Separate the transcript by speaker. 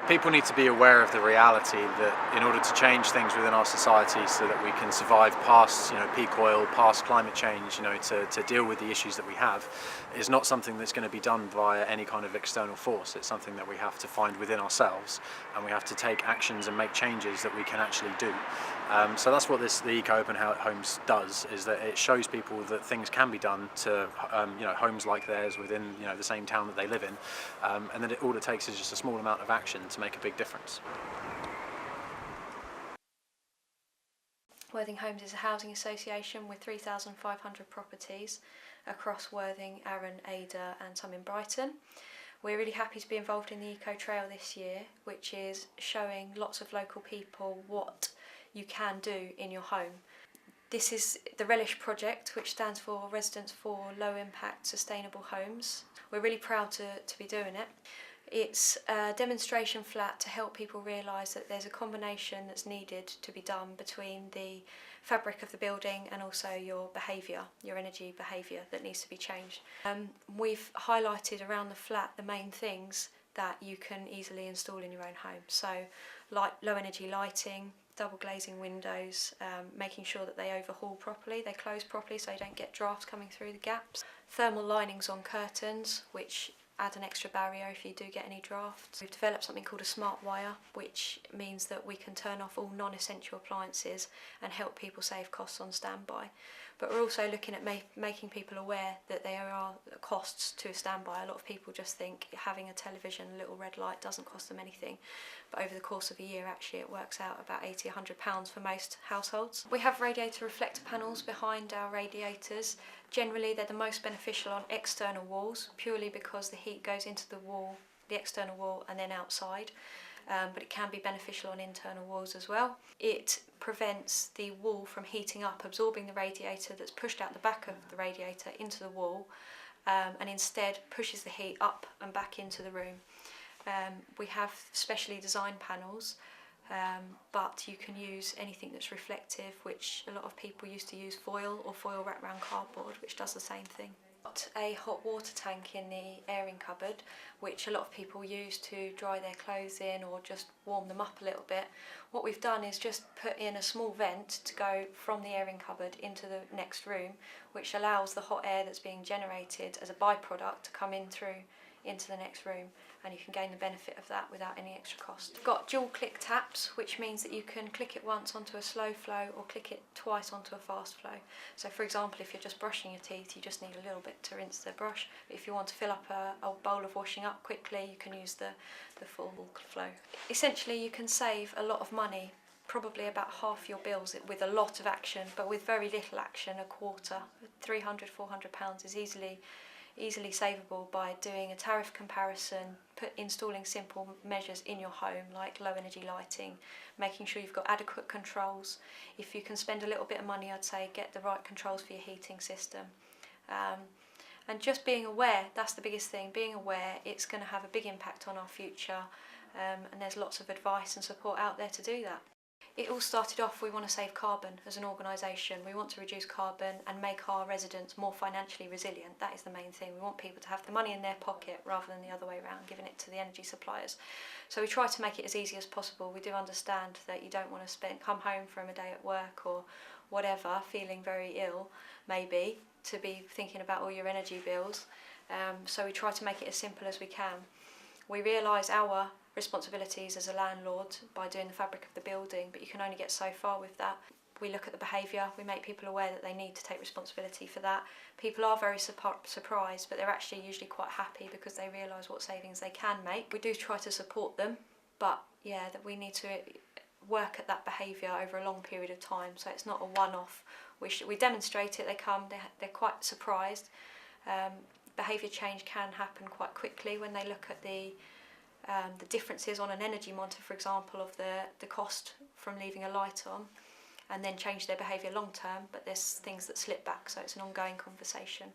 Speaker 1: People need to be aware of the reality that in order to change things within our society so that we can survive past, peak oil, past climate change, to deal with the issues that we have, is not something that's going to be done via any kind of external force. It's something that we have to find within ourselves, and we have to take actions and make changes that we can actually do. So that's what the Eco Open Homes does, is that it shows people that things can be done to homes like theirs within the same town that they live in, and that all it takes is just a small amount of action to make a big difference.
Speaker 2: Worthing Homes is a housing association with 3,500 properties across Worthing, Arran, Ada and some in Brighton. We're really happy to be involved in the Eco Trail this year, which is showing lots of local people what you can do in your home. This is the Relish project, which stands for Residents for Low Impact Sustainable Homes. We're really proud to be doing it. It's a demonstration flat to help people realise that there's a combination that's needed to be done between the fabric of the building and also your behaviour, your energy behaviour that needs to be changed. We've highlighted around the flat the main things that you can easily install in your own home. So low energy lighting, double glazing windows, making sure that they overhaul properly, they close properly so you don't get drafts coming through the gaps. Thermal linings on curtains, which add an extra barrier if you do get any drafts. We've developed something called a smart wire, which means that we can turn off all non-essential appliances and help people save costs on standby. But we're also looking at making people aware that there are costs to a standby. A lot of people just think having a television, a little red light doesn't cost them anything. But over the course of a year, actually, it works out about £80, £100 for most households. We have radiator reflector panels behind our radiators. Generally, they're the most beneficial on external walls, purely because the heat goes into the wall, the external wall, and then outside. But it can be beneficial on internal walls as well. It prevents the wall from heating up, absorbing the radiator that's pushed out the back of the radiator into the wall, and instead pushes the heat up and back into the room. We have specially designed panels, but you can use anything that's reflective, which a lot of people used to use foil or foil wrapped around cardboard, which does the same thing. Got a hot water tank in the airing cupboard, which a lot of people use to dry their clothes in or just warm them up a little bit. What we've done is just put in a small vent to go from the airing cupboard into the next room, which allows the hot air that's being generated as a byproduct to come in through into the next room, and you can gain the benefit of that without any extra cost. We've got dual click taps, which means that you can click it once onto a slow flow or click it twice onto a fast flow. So for example, if you're just brushing your teeth, you just need a little bit to rinse the brush. But if you want to fill up a bowl of washing up quickly, you can use the full flow. Essentially, you can save a lot of money, probably about half your bills with a lot of action, but with very little action, a quarter. £300, £400 is easily savable by doing a tariff comparison, installing simple measures in your home like low energy lighting, making sure you've got adequate controls. If you can spend a little bit of money, I'd say get the right controls for your heating system. And just being aware, that's the biggest thing, being aware it's going to have a big impact on our future, and there's lots of advice and support out there to do that. It all started off, we want to save carbon as an organisation. We want to reduce carbon and make our residents more financially resilient. That is the main thing. We want people to have the money in their pocket rather than the other way around, giving it to the energy suppliers. So we try to make it as easy as possible. We do understand that you don't want to come home from a day at work or whatever, feeling very ill, maybe, to be thinking about all your energy bills. So we try to make it as simple as we can. We realise our responsibilities as a landlord by doing the fabric of the building, but you can only get so far with that. We look at the behaviour, we make people aware that they need to take responsibility for that. People are very surprised, but they're actually usually quite happy because they realise what savings they can make. We do try to support them, but yeah, that we need to work at that behaviour over a long period of time, so it's not a one-off. We demonstrate it, they come, they're quite surprised. Behaviour change can happen quite quickly when they look at the differences on an energy monitor, for example, of the cost from leaving a light on, and then change their behaviour long term, but there's things that slip back, so it's an ongoing conversation.